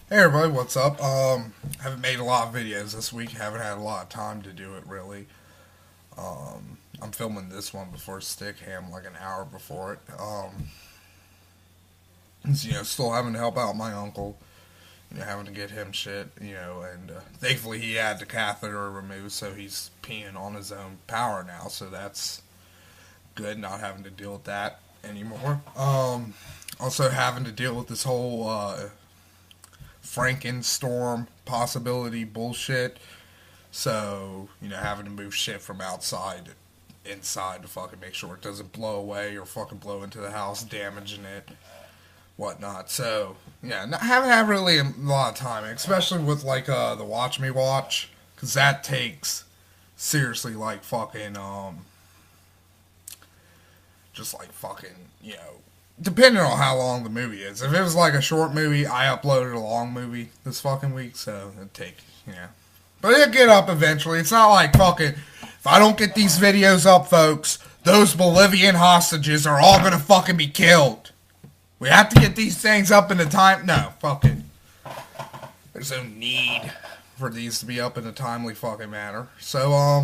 Hey everybody, what's up? Haven't made a lot of videos this week. Haven't had a lot of time to do it really. I'm filming this one before Stickham, like an hour before it. Still having to help out my uncle. Having to get him shit. And thankfully he had the catheter removed, so he's peeing on his own power now. So that's good, not having to deal with that anymore. Also having to deal with this whole Frankenstorm possibility bullshit. So, having to move shit from outside inside to fucking make sure it doesn't blow away or fucking blow into the house, damaging it, whatnot. So, yeah, haven't had really a lot of time, especially with like the Watch Me Watch, because that takes seriously like fucking just like fucking depending on how long the movie is. If it was like a short movie, I uploaded a long movie this fucking week, so it'd take, But it'll get up eventually. It's not like fucking, if I don't get these videos up, folks, those Bolivian hostages are all gonna fucking be killed. We have to get these things up in the time. No, fucking. There's no need for these to be up in a timely fucking manner. So,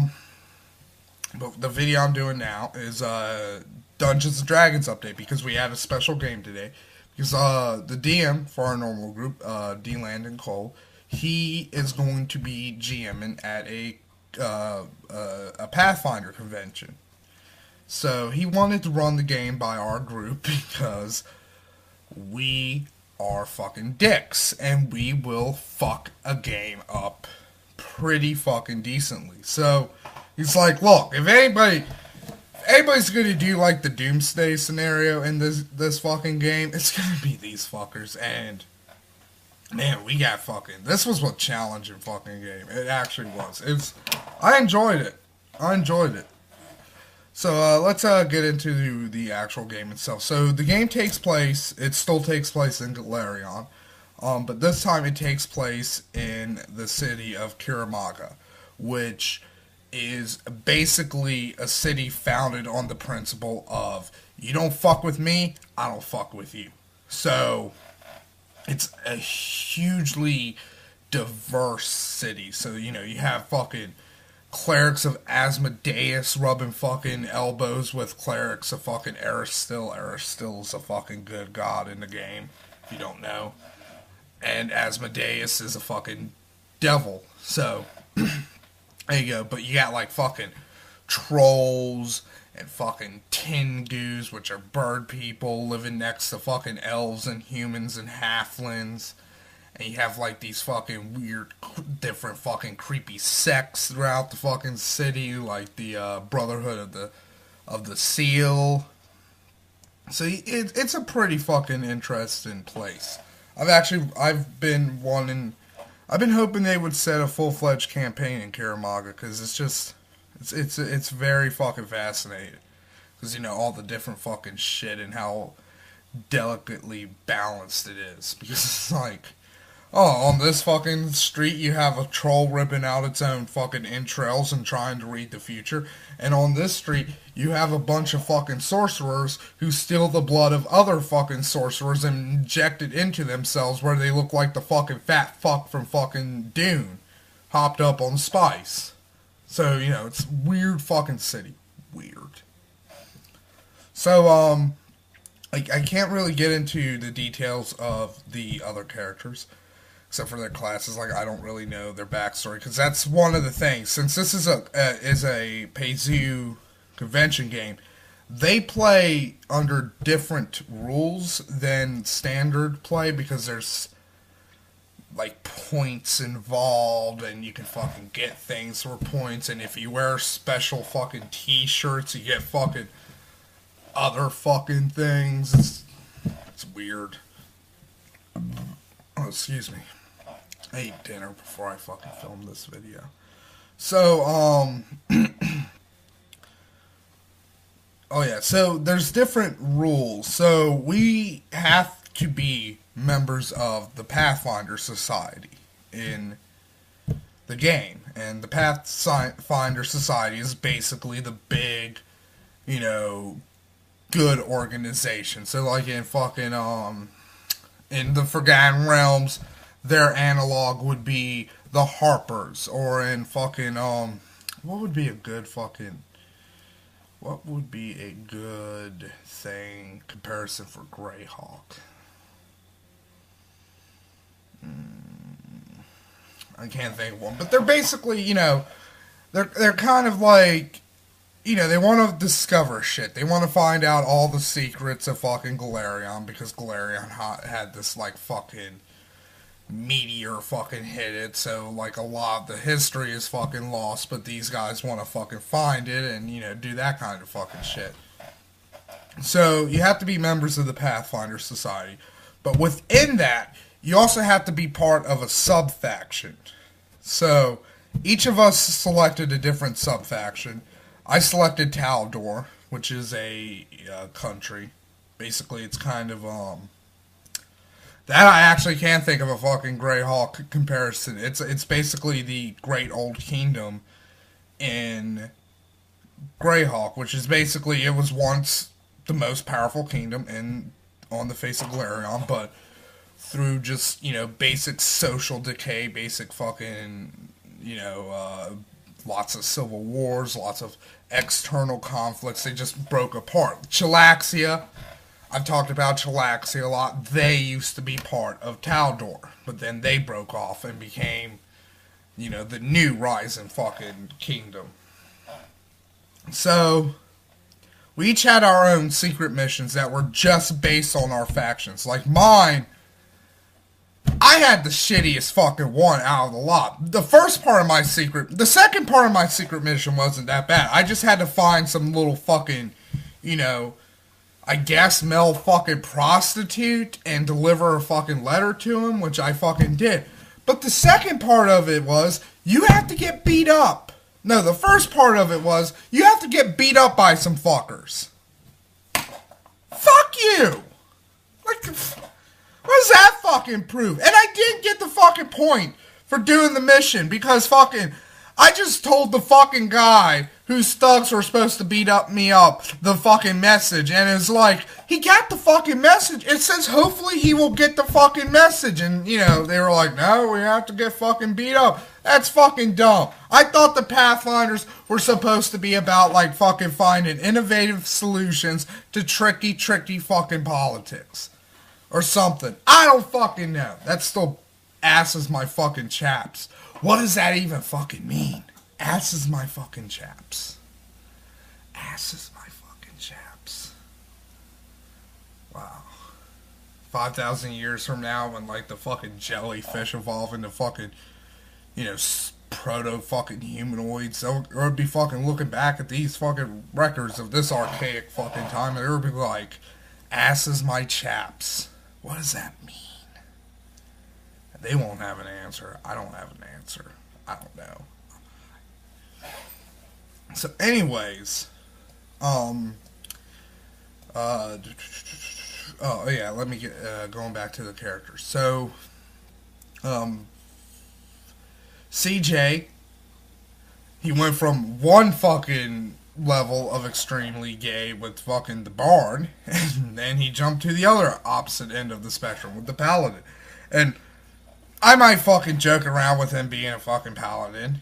but the video I'm doing now is Dungeons and Dragons update because we had a special game today. Because the DM for our normal group, D-Land and Cole, he is going to be GMing at a Pathfinder convention. So he wanted to run the game by our group because we are fucking dicks and we will fuck a game up pretty fucking decently. So he's like, look, if anybody's gonna do like the doomsday scenario in this fucking game, it's gonna be these fuckers. And man, we got fucking. This was a challenging fucking game. It actually was. I enjoyed it. So let's get into the actual game itself. So the game takes place. It still takes place in Galarion, but this time it takes place in the city of Kiramaga, which is basically a city founded on the principle of you don't fuck with me, I don't fuck with you. So it's a hugely diverse city. So you have fucking clerics of Asmodeus rubbing fucking elbows with clerics of fucking Aristil. Aristil is a fucking good god in the game, if you don't know. And Asmodeus is a fucking devil. So, there you go. But you got like fucking trolls and fucking Tengus, which are bird people living next to fucking elves and humans and halflings. And you have like these fucking weird, different fucking creepy sects throughout the fucking city, like the Brotherhood of the Seal. So it's a pretty fucking interesting place. I've been hoping they would set a full fledged campaign in Kiramaga because it's very fucking fascinating because all the different fucking shit and how delicately balanced it is because it's like, oh, on this fucking street you have a troll ripping out its own fucking entrails and trying to read the future. And on this street you have a bunch of fucking sorcerers who steal the blood of other fucking sorcerers and inject it into themselves where they look like the fucking fat fuck from fucking Dune. Hopped up on spice. So, it's weird fucking city. Weird. So, I can't really get into the details of the other characters except for their classes. Like, I don't really know their backstory because that's one of the things. Since this is a Paizu convention game, they play under different rules than standard play because there's like points involved and you can fucking get things for points, and if you wear special fucking t-shirts you get fucking other fucking things. It's weird. Oh, excuse me. I ate dinner before I fucking filmed this video. So, oh yeah, so there's different rules. So we have to be members of the Pathfinder Society in the game. And the Pathfinder Society is basically the big, good organization. So like in fucking, in the Forgotten Realms, their analog would be the Harpers, or in fucking, what would be a good fucking, what would be a good thing, comparison for Greyhawk? I can't think of one, but they're basically, they're kind of like, they want to discover shit. They want to find out all the secrets of fucking Galarion, because Galarion had this, like, fucking meteor fucking hit it, so, like, a lot of the history is fucking lost, but these guys want to fucking find it and, do that kind of fucking shit. So, you have to be members of the Pathfinder Society. But within that, you also have to be part of a sub-faction. So, each of us selected a different sub-faction. I selected Taldor, which is a country. Basically, it's kind of, that I actually can't think of a fucking Greyhawk comparison. It's basically the Great Old Kingdom in Greyhawk, which is basically, it was once the most powerful kingdom on the face of Galarion, but through just, basic social decay, basic fucking, lots of civil wars, lots of external conflicts, they just broke apart. Chilaxia, I've talked about Chilaxia a lot. They used to be part of Taldor, but then they broke off and became, the new rising fucking kingdom. So, we each had our own secret missions that were just based on our factions. Like mine, I had the shittiest fucking one out of the lot. The second part of my secret mission wasn't that bad. I just had to find some little fucking, I guess male fucking prostitute and deliver a fucking letter to him, which I fucking did. But the second part of it was, you have to get beat up. No, the first part of it was, you have to get beat up by some fuckers. Fuck you! Like, what does that fucking prove? And I didn't get the fucking point for doing the mission, because fucking, I just told the fucking guy whose thugs were supposed to beat me up the fucking message, and it's like, he got the fucking message. It says hopefully he will get the fucking message, and they were like, no, we have to get fucking beat up. That's fucking dumb. I thought the Pathfinders were supposed to be about, like, fucking finding innovative solutions to tricky fucking politics. Or something. I don't fucking know. That still asses my fucking chaps. What does that even fucking mean? Asses my fucking chaps. Asses my fucking chaps. Wow. 5,000 years from now, when, like, the fucking jellyfish evolve into fucking, proto-fucking humanoids, or be fucking looking back at these fucking records of this archaic fucking time, and they would be like, asses my chaps. What does that mean? They won't have an answer. I don't have an answer. I don't know. So, anyways, oh yeah, let me get going back to the characters. So, CJ, he went from one fucking level of extremely gay with fucking the Bard, and then he jumped to the other opposite end of the spectrum with the Paladin. And I might fucking joke around with him being a fucking Paladin,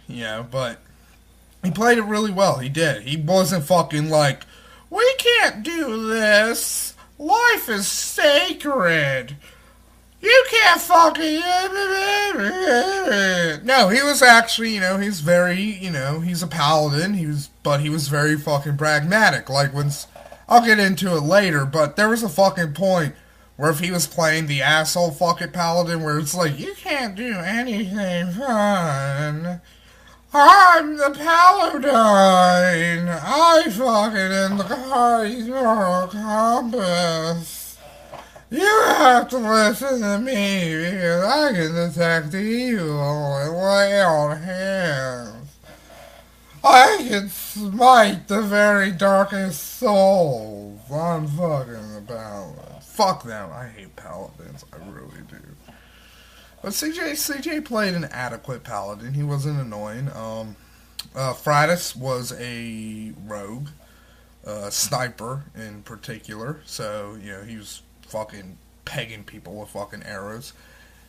but he played it really well. He did. He wasn't fucking like, we can't do this. Life is sacred. You can't fucking... No, he was actually, he's very, he's a paladin, but he was very fucking pragmatic. Like, I'll get into it later, but there was a fucking point where if he was playing the asshole fucking paladin, where it's like, you can't do anything fun. I'm the paladin. I fucking am the party's moral compass. You have to listen to me, because I can detect evil and lay on hands. I can smite the very darkest souls. I'm fucking the paladin. Fuck them. I hate paladins. I really do. But CJ played an adequate paladin. He wasn't annoying. Fratus was a rogue. Sniper in particular. So, he was fucking pegging people with fucking arrows.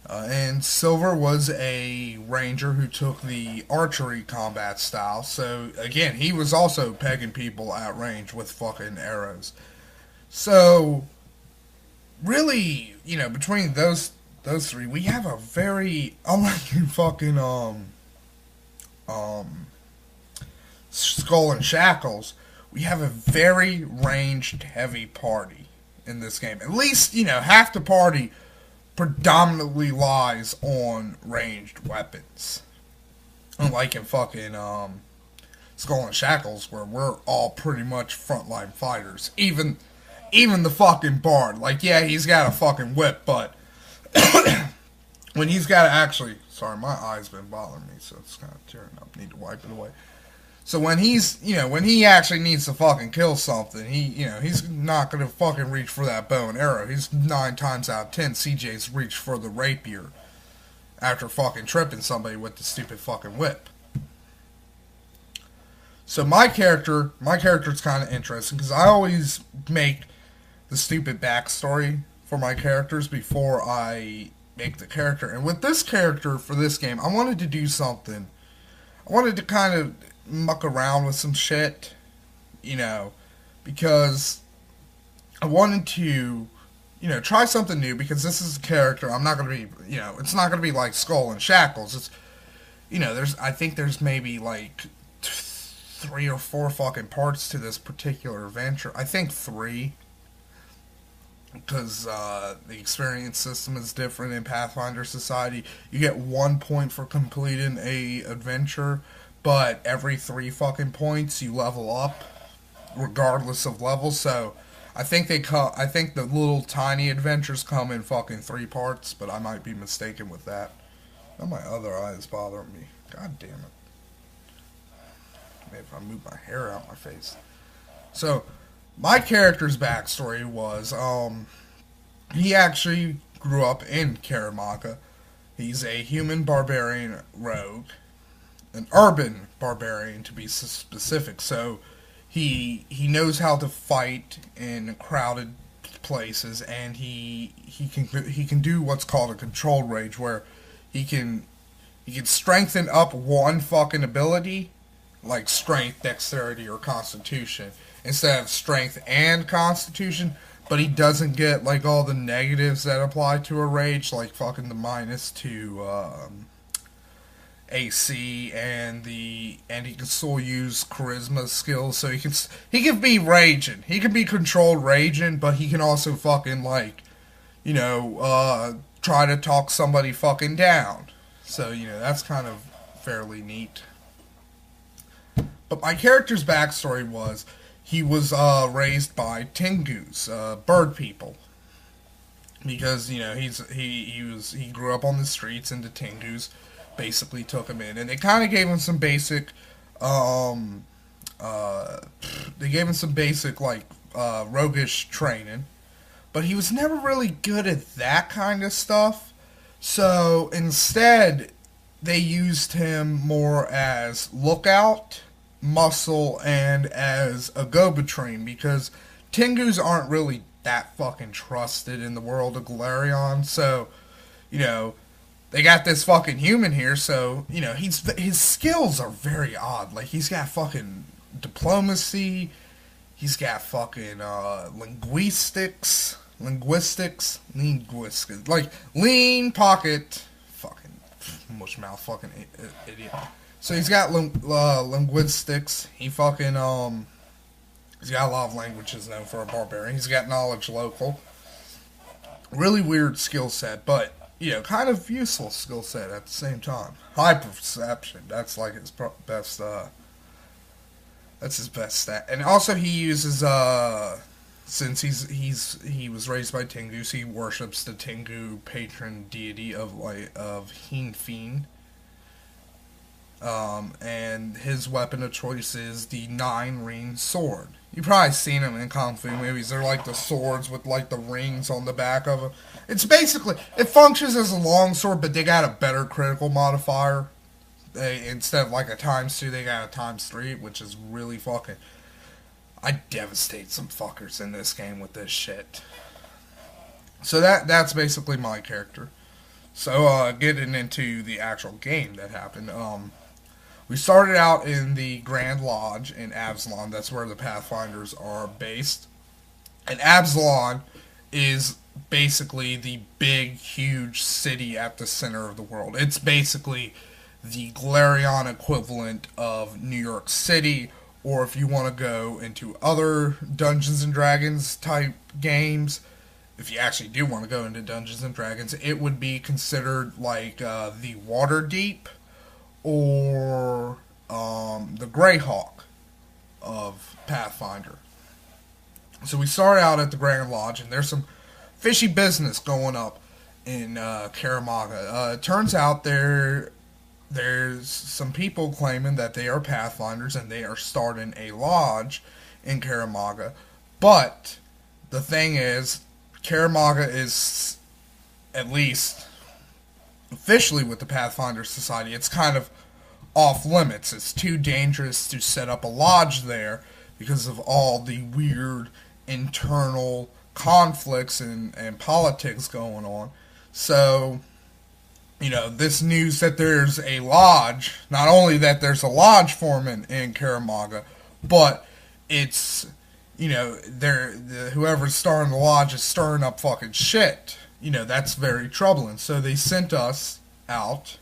And Silver was a ranger who took the archery combat style. So again, he was also pegging people at range with fucking arrows. So really, between those three, we have a very unlike in fucking um Skull and Shackles. We have a very ranged heavy party in this game. At least half the party predominantly lies on ranged weapons. Unlike in fucking Skull and Shackles, where we're all pretty much frontline fighters. Even the fucking bard. Like, yeah, he's got a fucking whip, but when he's got to actually... Sorry, my eye's been bothering me, so it's kind of tearing up. Need to wipe it away. So when when he actually needs to fucking kill something, he's not gonna fucking reach for that bow and arrow. He's 9 times out of 10, CJ's reached for the rapier after fucking tripping somebody with the stupid fucking whip. So my character's kind of interesting because I always make the stupid backstory for my characters before I make the character. And with this character for this game, I wanted to do something. I wanted to kind of muck around with some shit, because I wanted to, try something new, because this is a character, I'm not going to be, it's not going to be like Skull and Shackles. It's, I think there's maybe like 3 or 4 fucking parts to this particular adventure. I think 3, because the experience system is different in Pathfinder Society. You get 1 point for completing a adventure, but every 3 fucking points you level up, regardless of level. So I think the little tiny adventures come in fucking 3 parts, but I might be mistaken with that. Now my other eye is bothering me. God damn it. Maybe if I move my hair out my face. So my character's backstory was, he actually grew up in Caramaga. He's a human barbarian rogue. An urban barbarian, to be specific. So he knows how to fight in crowded places, and he can do what's called a controlled rage, where he can strengthen up one fucking ability, like strength, dexterity, or constitution, instead of strength and constitution. But he doesn't get like all the negatives that apply to a rage, like fucking the -2 AC, and he can still use charisma skills, so he can be raging. He can be controlled raging, but he can also fucking try to talk somebody fucking down. So, that's kind of fairly neat. But my character's backstory was he was raised by Tengus, bird people. Because, he grew up on the streets, and the Tengus basically took him in, and they kind of gave him some basic roguish training, but he was never really good at that kind of stuff. So instead they used him more as lookout, muscle, and as a go-between, because Tengus aren't really that fucking trusted in the world of Galarion. So they got this fucking human here, so, his skills are very odd. Like, he's got fucking diplomacy, he's got fucking, linguistics, like, lean pocket, fucking, mushmouth fucking idiot. So he's got, linguistics, he fucking, he's got a lot of languages known for a barbarian, he's got knowledge local, really weird skill set, but kind of useful skill set at the same time. High perception, that's like his best, that's his best stat. And also he uses, since he was raised by Tengus, he worships the Tengu patron deity of Hinfin. And his weapon of choice is the 9-ring sword. You've probably seen them in Kung Fu movies. They're like the swords with like the rings on the back of them. It functions as a long sword, but they got a better critical modifier. Instead of like a ×2, they got a ×3, which is really fucking... I devastate some fuckers in this game with this shit. So that's basically my character. So, getting into the actual game that happened, we started out in the Grand Lodge in Absalom. That's where the Pathfinders are based. And Absalom is basically the big, huge city at the center of the world. It's basically the Galarian equivalent of New York City, or if you want to go into other Dungeons and Dragons type games, if you actually do want to go into Dungeons and Dragons, it would be considered like the Waterdeep or the Greyhawk of Pathfinder. So we start out at the Grand Lodge, and there's some fishy business going up in Caramaga. It turns out there's some people claiming that they are Pathfinders and they are starting a lodge in Caramaga. But the thing is, Caramaga is, at least officially with the Pathfinder Society, it's kind of off limits. It's too dangerous to set up a lodge there because of all the weird internal conflicts and politics going on. So, this news that there's a lodge, not only that there's a lodge forming in Caramaga, but it's, whoever's starting the lodge is stirring up fucking shit. That's very troubling. So they sent us out,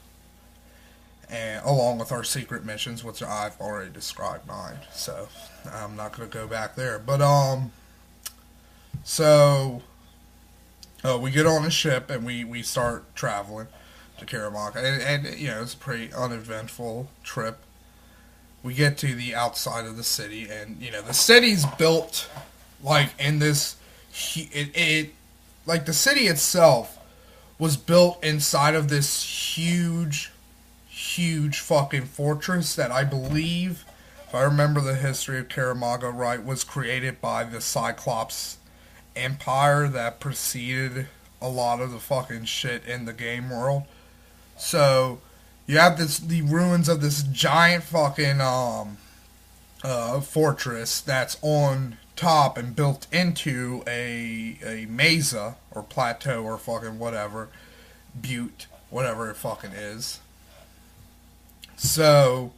and along with our secret missions, which I've already described mine. So I'm not going to go back there. But, we get on a ship and we start traveling to Caramaga. And it's a pretty uneventful trip. We get to the outside of the city, and, the city's built, like, in this, like, the city itself was built inside of this huge fucking fortress that I believe, if I remember the history of Caramaga right, was created by the Cyclops Empire that preceded a lot of the fucking shit in the game world. So you have the ruins of this giant fucking fortress that's on top and built into a mesa or plateau or fucking whatever, butte, whatever it fucking is. So,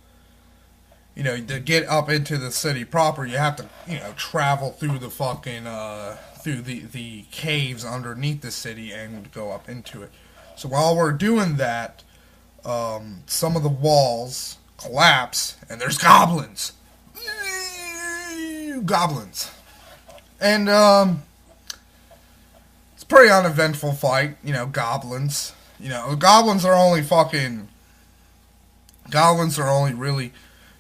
to get up into the city proper, you have to, travel through the fucking, through the caves underneath the city and go up into it. So while we're doing that, some of the walls collapse, and there's goblins. Goblins. And, it's a pretty uneventful fight, goblins. Goblins are only really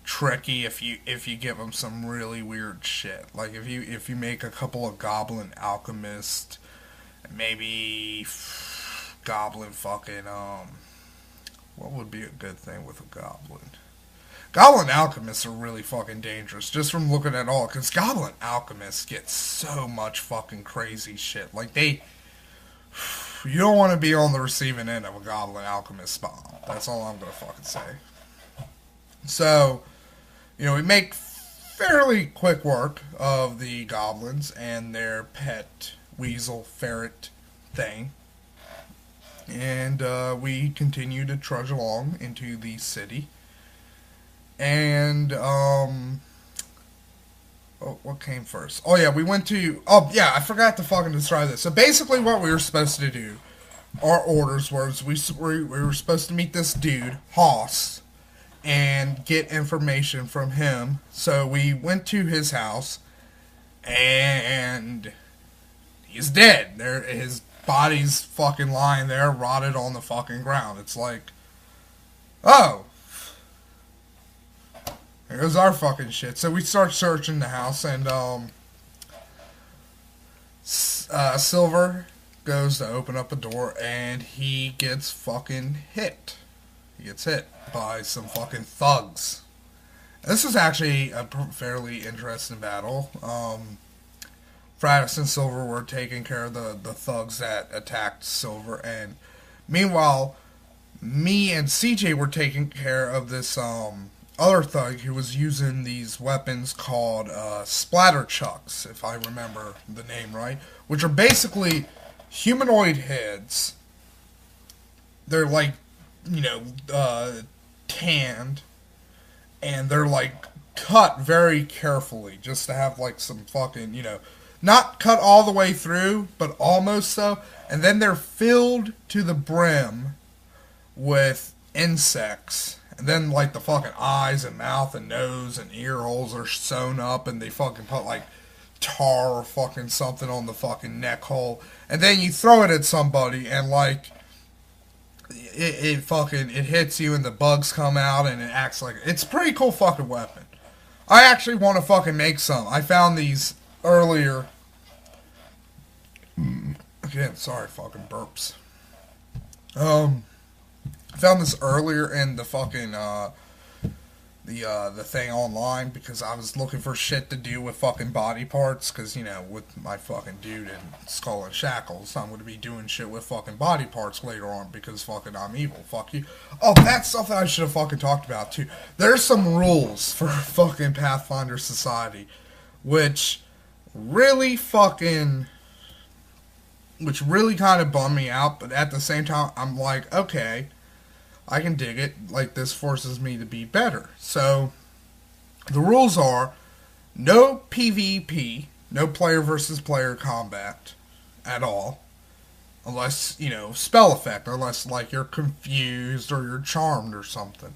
tricky if you give them some really weird shit. Like if you make a couple of goblin alchemists, maybe goblin fucking what would be a good thing with a goblin? Goblin alchemists are really fucking dangerous, just from looking at all, because goblin alchemists get so much fucking crazy shit. Like you don't want to be on the receiving end of a goblin alchemist bomb. That's all I'm gonna fucking say. So, we make fairly quick work of the goblins and their pet weasel ferret thing. And we continue to trudge along into the city. And, what came first? Oh, yeah, we went to... Oh, yeah, I forgot to fucking describe this. So basically what we were supposed to do, our orders was we were supposed to meet this dude, Hoss, and get information from him. So we went to his house, and he's dead. His body's fucking lying there, rotted on the fucking ground. It's like, oh, here's our fucking shit. So we start searching the house, and Silver goes to open up a door, and he gets fucking hit. He gets hit by some fucking thugs. This is actually a fairly interesting battle. Fratis and Silver were taking care of the thugs that attacked Silver, and meanwhile, me and CJ were taking care of this other thug who was using these weapons called splatter chucks, if I remember the name right, which are basically humanoid heads they're like, you know, tanned, and they're like cut very carefully just to have like some fucking, you know, not cut all the way through, but almost so. And then they're filled to the brim with insects. And then like the fucking eyes and mouth and nose and ear holes are sewn up, and they fucking put like tar or fucking something on the fucking neck hole. And then you throw it at somebody, and like it hits you, and the bugs come out, and it acts like it's a pretty cool fucking weapon. I actually want to fucking make some. I found these earlier. Again, sorry, fucking burps. I found this earlier in the fucking the thing online, because I was looking for shit to do with fucking body parts, because, you know, with my fucking dude in Skull and Shackles, I'm gonna be doing shit with fucking body parts later on, because fucking I'm evil. Fuck you. Oh, that's something I should have fucking talked about too. There's some rules for fucking Pathfinder Society, which really kind of bum me out, but at the same time, I'm like, okay, I can dig it. Like, this forces me to be better. So, the rules are no PvP, no player versus player combat at all. Unless, you know, spell effect, unless, like, you're confused or you're charmed or something.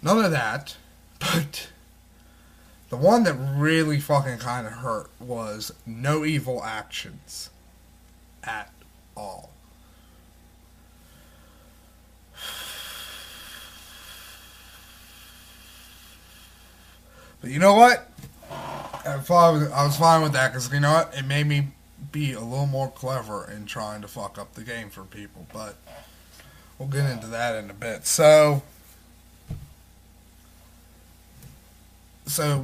None of that. But the one that really fucking kind of hurt was no evil actions at all. But you know what? I was fine with that, because, you know what? It made me be a little more clever in trying to fuck up the game for people. But we'll get into that in a bit. So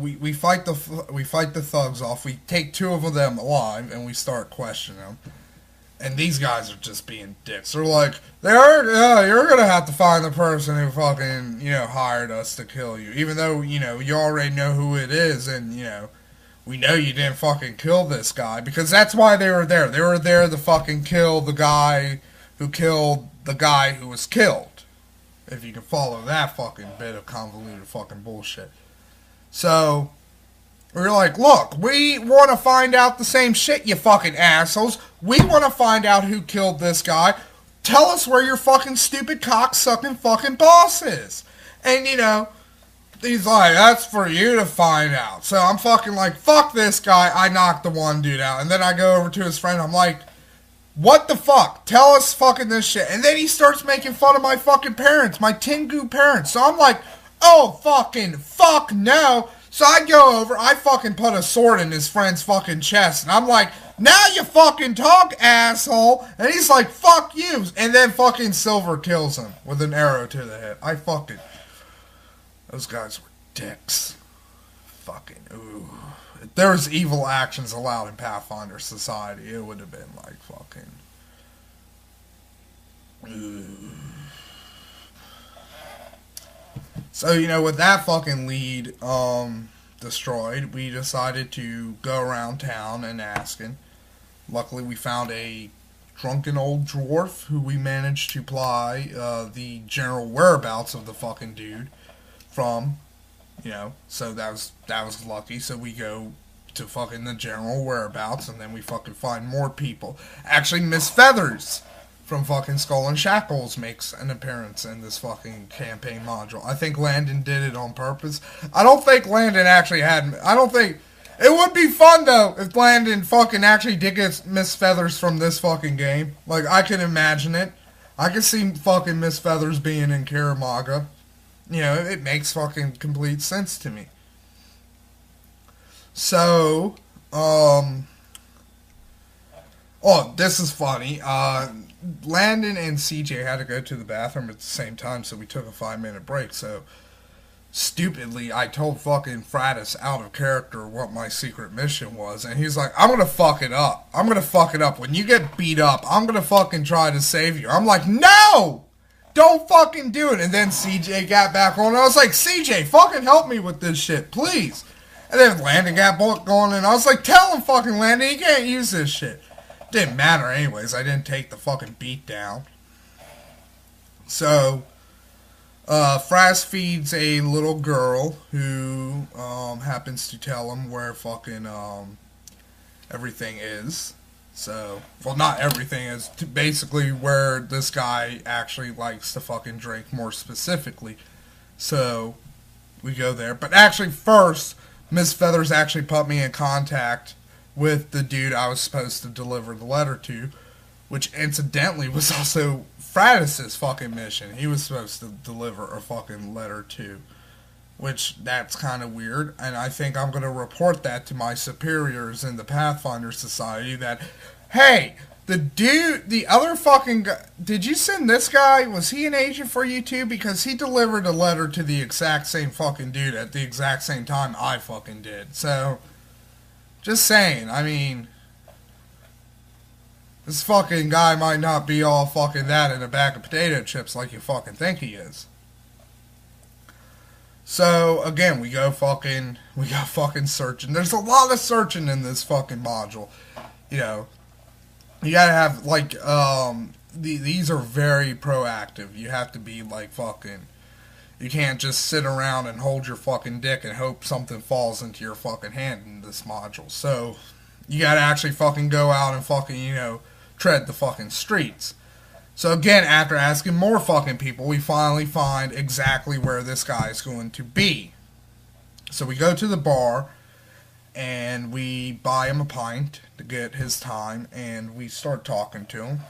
we fight the thugs off. We take two of them alive, and we start questioning them. And these guys are just being dicks. They're like, you're gonna have to find the person who fucking, you know, hired us to kill you. Even though, you know, you already know who it is, and, you know, we know you didn't fucking kill this guy. Because that's why they were there. They were there to fucking kill the guy who killed the guy who was killed. If you can follow that fucking bit of convoluted fucking bullshit. So we're like, look, we want to find out the same shit, you fucking assholes. We want to find out who killed this guy. Tell us where your fucking stupid cock-sucking fucking boss is. And, you know, he's like, that's for you to find out. So I'm fucking like, fuck this guy. I knocked the one dude out. And then I go over to his friend. I'm like, what the fuck? Tell us fucking this shit. And then he starts making fun of my fucking parents, my Tengu parents. So I'm like, oh, fucking fuck no. So I go over, I fucking put a sword in his friend's fucking chest, and I'm like, now you fucking talk, asshole. And he's like, fuck you. And then fucking Silver kills him with an arrow to the head. Those guys were dicks. Fucking, ooh. If there was evil actions allowed in Pathfinder Society, it would have been like fucking, ooh. So, you know, with that fucking lead destroyed, we decided to go around town and asking. Luckily, we found a drunken old dwarf who we managed to pry the general whereabouts of the fucking dude from, you know, so that was lucky. So we go to fucking the general whereabouts, and then we fucking find more people. Actually, Miss Feathers from fucking Skull and Shackles makes an appearance in this fucking campaign module. I think Landon did it on purpose. I don't think Landon actually it would be fun though if Landon fucking actually did get Miss Feathers from this fucking game. Like, I can imagine it. I can see fucking Miss Feathers being in Kiramaga. You know, it makes fucking complete sense to me. So, oh, this is funny. Landon and CJ had to go to the bathroom at the same time, so we took a 5-minute break. So, stupidly, I told fucking Fratus out of character what my secret mission was, and he's like, I'm gonna fuck it up. I'm gonna fuck it up. When you get beat up, I'm gonna fucking try to save you. I'm like, no! Don't fucking do it. And then CJ got back on, and I was like, CJ, fucking help me with this shit, please. And then Landon got going, and I was like, tell him fucking Landon, he can't use this shit. Didn't matter anyways, I didn't take the fucking beat down. So, Frass feeds a little girl who happens to tell him where fucking everything is. So, well, not everything is. Basically, where this guy actually likes to fucking drink more specifically. So, we go there. But actually, first, Miss Feathers actually put me in contact with the dude I was supposed to deliver the letter to, which incidentally was also Fratis's fucking mission. He was supposed to deliver a fucking letter to, which that's kind of weird, and I think I'm going to report that to my superiors in the Pathfinder Society that, hey, the other fucking guy, did you send this guy? Was he an agent for you too? Because he delivered a letter to the exact same fucking dude at the exact same time I fucking did. So, just saying, I mean, this fucking guy might not be all fucking that in a bag of potato chips like you fucking think he is. So, again, we go fucking searching. There's a lot of searching in this fucking module. You know, you gotta have, like, these are very proactive. You have to be, like, fucking, you can't just sit around and hold your fucking dick and hope something falls into your fucking hand in this module. So, you gotta actually fucking go out and fucking, you know, tread the fucking streets. So again, after asking more fucking people, we finally find exactly where this guy is going to be. So we go to the bar, and we buy him a pint to get his time, and we start talking to him,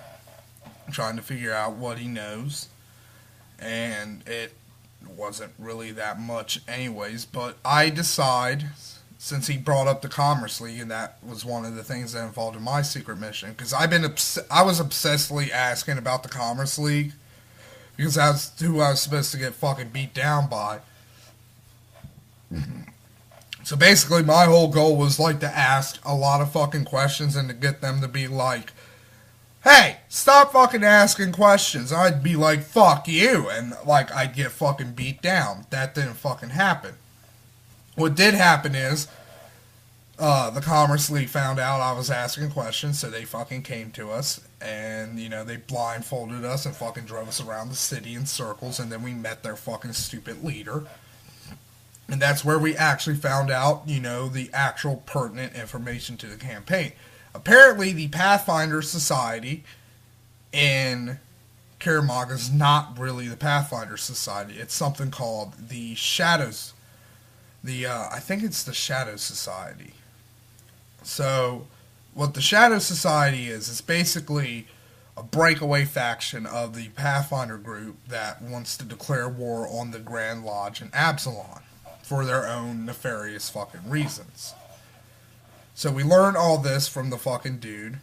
trying to figure out what he knows. And it wasn't really that much anyways, but I decide, since he brought up the Commerce League, and that was one of the things that involved in my secret mission, because I was obsessively asking about the Commerce League, because that's who I was supposed to get fucking beat down by. So basically, my whole goal was, like, to ask a lot of fucking questions and to get them to be like, hey, stop fucking asking questions. I'd be like, fuck you, and, like, I'd get fucking beat down. That didn't fucking happen. What did happen is, the Commerce League found out I was asking questions, so they fucking came to us, and, you know, they blindfolded us and fucking drove us around the city in circles, and then we met their fucking stupid leader. And that's where we actually found out, you know, the actual pertinent information to the campaign. Apparently, the Pathfinder Society in Karamag is not really the Pathfinder Society. It's something called the Shadows. I think it's the Shadow Society. So, what the Shadow Society is basically a breakaway faction of the Pathfinder group that wants to declare war on the Grand Lodge in Absalon for their own nefarious fucking reasons. So we learn all this from the fucking dude.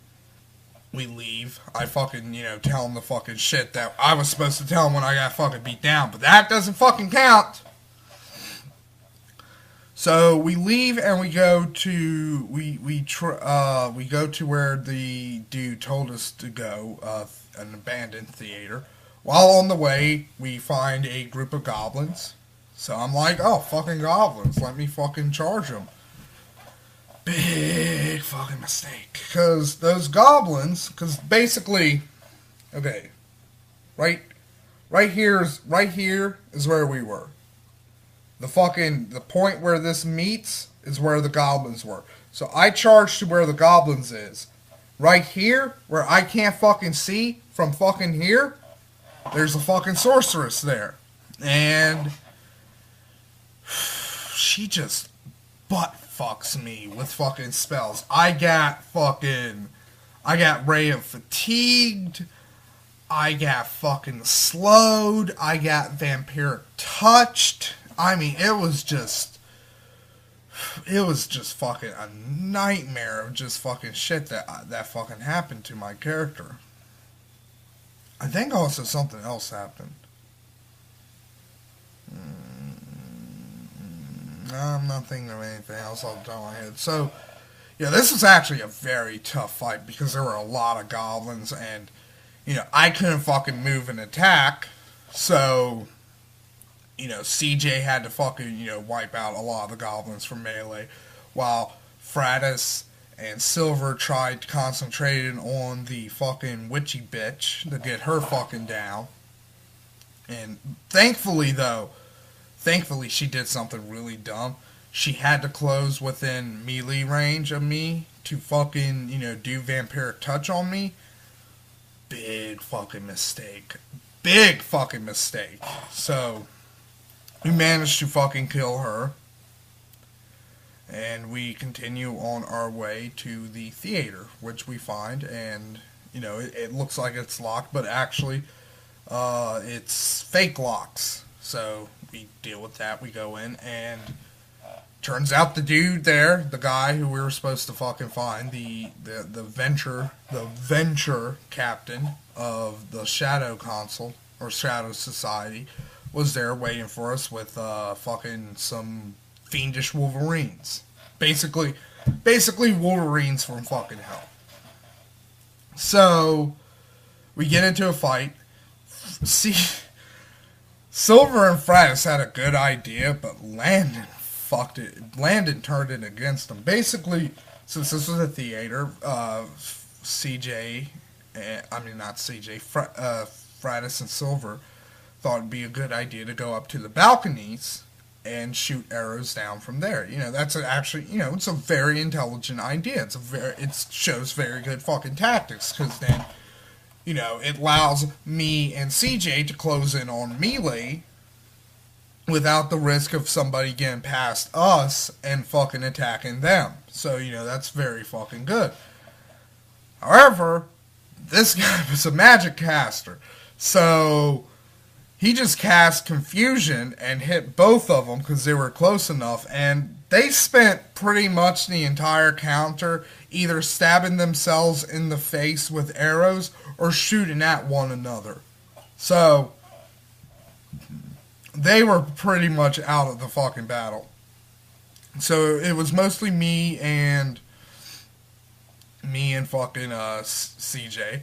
We leave. I fucking, you know, tell him the fucking shit that I was supposed to tell him when I got fucking beat down, but that doesn't fucking count. So we leave and we go to we go to where the dude told us to go, an abandoned theater. While on the way, we find a group of goblins. So I'm like, oh, fucking goblins, let me fucking charge them. Big fucking mistake. Because those goblins, because basically, okay, right here is where we were. The point where this meets is where the goblins were. So I charged to where the goblins is. Right here, where I can't fucking see from fucking here, there's a fucking sorceress there. And she just butt fucks me with fucking spells. I got Ray of Fatigued. I got fucking slowed. I got Vampiric Touched. I mean, it was just fucking a nightmare of just fucking shit that fucking happened to my character. I think also something else happened. I'm not thinking of anything else off the top of my head. So, yeah, this was actually a very tough fight because there were a lot of goblins and, you know, I couldn't fucking move and attack. So, you know, CJ had to fucking, you know, wipe out a lot of the goblins from melee, while Fratis and Silver tried concentrating on the fucking witchy bitch to get her fucking down. And thankfully she did something really dumb. She had to close within melee range of me to fucking, do vampiric touch on me. Big fucking mistake. Big fucking mistake. So, we managed to fucking kill her. And we continue on our way to the theater, which we find, and, it looks like it's locked, but actually, it's fake locks. So, we deal with that. We go in, and turns out the dude there, the guy who we were supposed to fucking find, the venture captain of the Shadow Council or Shadow Society, was there waiting for us with fucking some fiendish Wolverines. Basically Wolverines from fucking hell. So we get into a fight. See, Silver and Fratis had a good idea, but Landon fucked it. Landon turned it against them. Basically, since this was a theater, CJ, not CJ, Fratis and Silver thought it'd be a good idea to go up to the balconies and shoot arrows down from there. That's actually, it's a very intelligent idea. It shows very good fucking tactics, because then, it allows me and CJ to close in on melee without the risk of somebody getting past us and fucking attacking them. So, that's very fucking good. However, this guy was a magic caster. So, he just cast Confusion and hit both of them because they were close enough. And they spent pretty much the entire counter either stabbing themselves in the face with arrows or shooting at one another. So, they were pretty much out of the fucking battle. So it was mostly me and fucking CJ.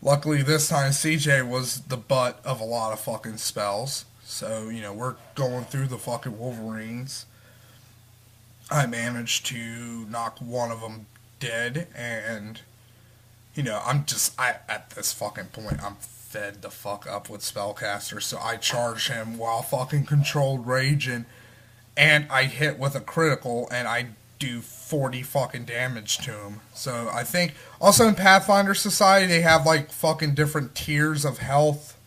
Luckily this time CJ was the butt of a lot of fucking spells. So, we're going through the fucking Wolverines. I managed to knock one of them dead, and, at this fucking point, I'm fed the fuck up with spellcaster, so I charge him while fucking controlled raging, and I hit with a critical, and I do 40 fucking damage to him. So I think also in Pathfinder Society they have like fucking different tiers of health.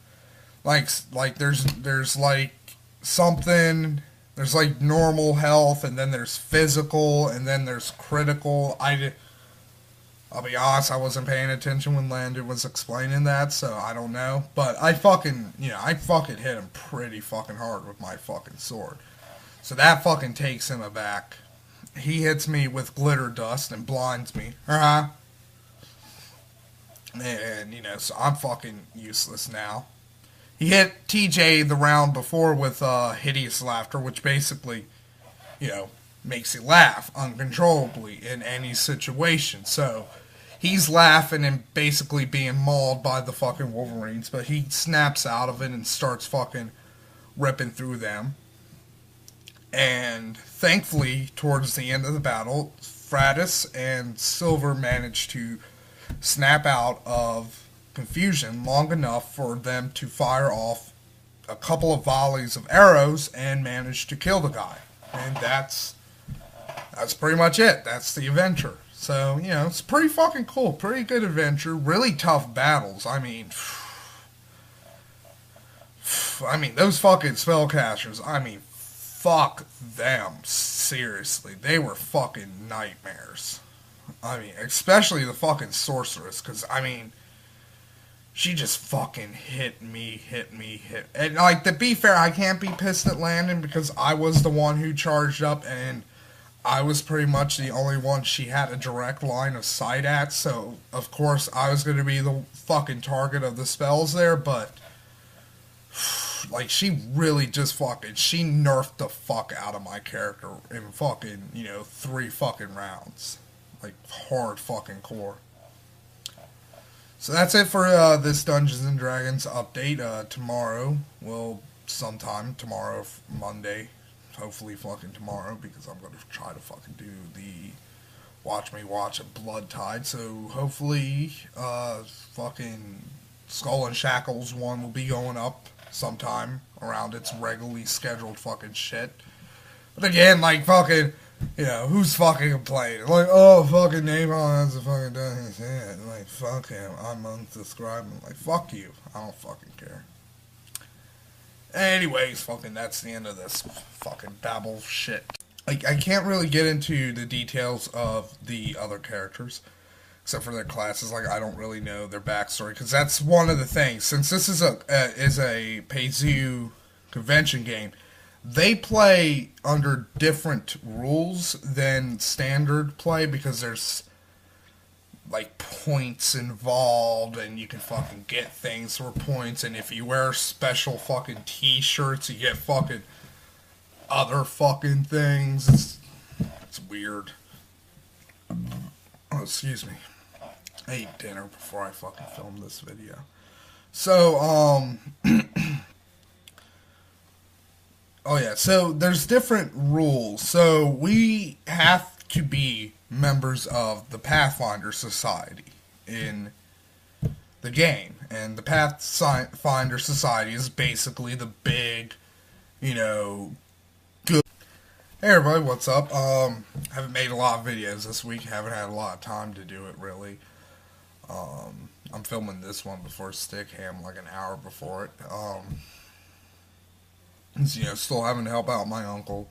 Like there's like something, there's like normal health, and then there's physical, and then there's critical. I'll be honest, I wasn't paying attention when Landon was explaining that, so I don't know. But I fucking hit him pretty fucking hard with my fucking sword. So that fucking takes him aback. He hits me with glitter dust and blinds me. And, so I'm fucking useless now. He hit TJ the round before with hideous laughter, which basically, makes you laugh uncontrollably in any situation. So he's laughing and basically being mauled by the fucking Wolverines, but he snaps out of it and starts fucking ripping through them. And thankfully, towards the end of the battle, Fratis and Silver managed to snap out of Confusion long enough for them to fire off a couple of volleys of arrows and manage to kill the guy. And that's pretty much it. That's the adventure. So, it's pretty fucking cool. Pretty good adventure. Really tough battles. I mean, those fucking spellcasters, fuck them. Seriously. They were fucking nightmares. Especially the fucking sorceress, because, she just fucking hit me. And, to be fair, I can't be pissed at Landon because I was the one who charged up, and I was pretty much the only one she had a direct line of sight at, so, of course, I was going to be the fucking target of the spells there, but she really just she nerfed the fuck out of my character in fucking, 3 fucking rounds. Hard fucking core. So that's it for this Dungeons & Dragons update. Tomorrow, sometime tomorrow, Monday, hopefully fucking tomorrow, because I'm going to try to fucking do the Watch Me Watch a Blood Tide, so hopefully fucking Skull and Shackles one will be going up sometime around its regularly scheduled fucking shit. But again, like, fucking, who's fucking complaining? Like, oh, fucking Napalm hasn't fucking done his shit. Like, fuck him. I'm unsubscribing. Like, fuck you. I don't fucking care. Anyways, fucking, that's the end of this fucking babble shit. Like, I can't really get into the details of the other characters, except for their classes. Like, I don't really know their backstory, because that's one of the things. Since this is a pay-as-you convention game, they play under different rules than standard play, because there's, like, points involved, and you can fucking get things for points, and if you wear special fucking t-shirts, you get fucking other fucking things. It's weird. Oh, excuse me. I ate dinner before I fucking filmed this video. So, oh yeah, so there's different rules. So we have to be members of the Pathfinder Society in the game. And the Pathfinder Society is basically the big, good. Hey everybody, what's up? Haven't made a lot of videos this week. Haven't had a lot of time to do it, really. I'm filming this one before Stickham, like an hour before it. Still having to help out my uncle,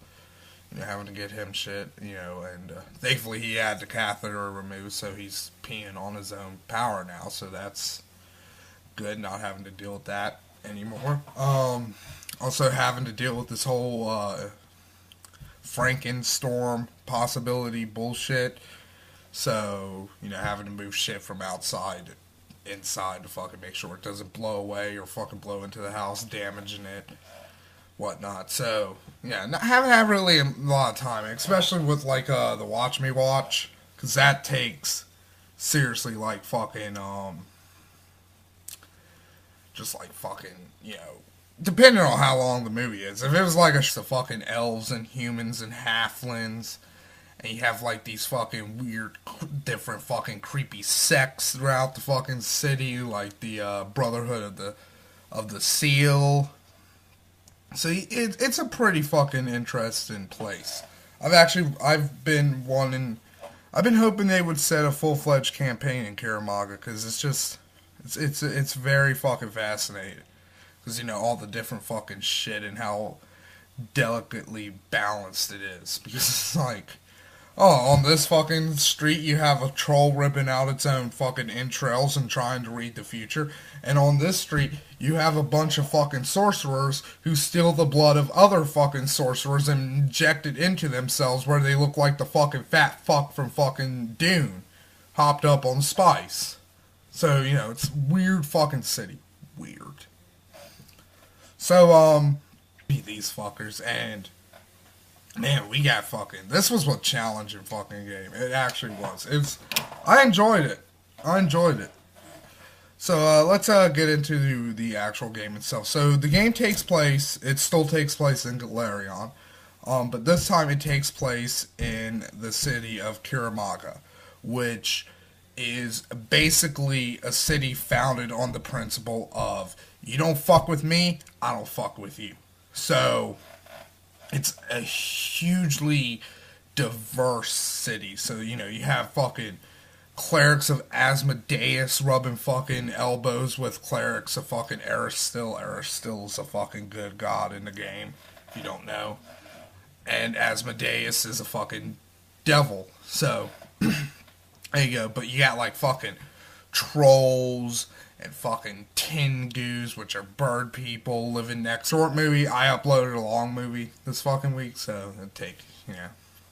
having to get him shit, and thankfully he had the catheter removed, so he's peeing on his own power now, so that's good, not having to deal with that anymore. Also having to deal with this whole, Frankenstorm possibility bullshit, so, having to move shit from outside to inside to fucking make sure it doesn't blow away or fucking blow into the house, damaging it, whatnot. So, yeah, haven't had really a lot of time, especially with, like, the Watch Me Watch, because that takes, seriously, like, fucking, just, like, fucking, depending on how long the movie is. If it was, like, the fucking elves and humans and halflings, and you have, like, these fucking weird, different fucking creepy sects throughout the fucking city, like the, Brotherhood of the Seal. So it's a pretty fucking interesting place. I've been hoping they would set a full-fledged campaign in Caramaga, because it's very fucking fascinating. Because, all the different fucking shit and how delicately balanced it is. Because it's like, oh, on this fucking street you have a troll ripping out its own fucking entrails and trying to read the future. And on this street, you have a bunch of fucking sorcerers who steal the blood of other fucking sorcerers and inject it into themselves, where they look like the fucking fat fuck from fucking Dune, hopped up on spice. So, it's weird fucking city. Weird. So, these fuckers, and, man, we got fucking, this was a challenging fucking game. It actually was. I enjoyed it. So, let's, get into the actual game itself. So, the game still takes place in Galarion, but this time it takes place in the city of Caramaga, which is basically a city founded on the principle of, you don't fuck with me, I don't fuck with you. So, it's a hugely diverse city. So, you have fucking clerics of Asmodeus rubbing fucking elbows with clerics of fucking Aristil. Aristil is a fucking good god in the game, if you don't know. And Asmodeus is a fucking devil. So, there you go. But you got, like, fucking trolls and fucking Tengus, which are bird people living next. Short movie. I uploaded a long movie this fucking week, so it'll take,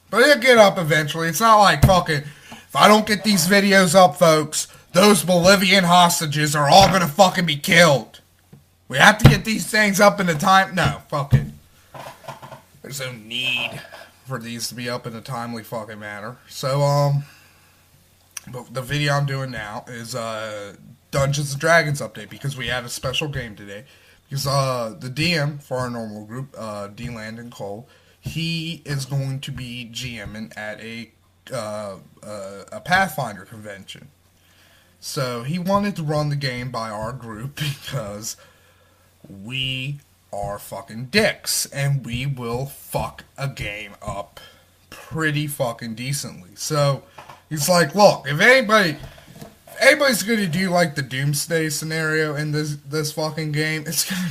But it'll get up eventually. It's not like fucking, if I don't get these videos up, folks, those Bolivian hostages are all gonna fucking be killed. We have to get these things up in the time. No, fucking. There's no need for these to be up in a timely fucking manner. So, but the video I'm doing now is, Dungeons & Dragons update, because we had a special game today. Because, the DM for our normal group, D-Land and Cole, he is going to be GMing at a Pathfinder convention. So, he wanted to run the game by our group, because we are fucking dicks, and we will fuck a game up pretty fucking decently. So he's like, look, if anybody's gonna do like the doomsday scenario in this fucking game, it's gonna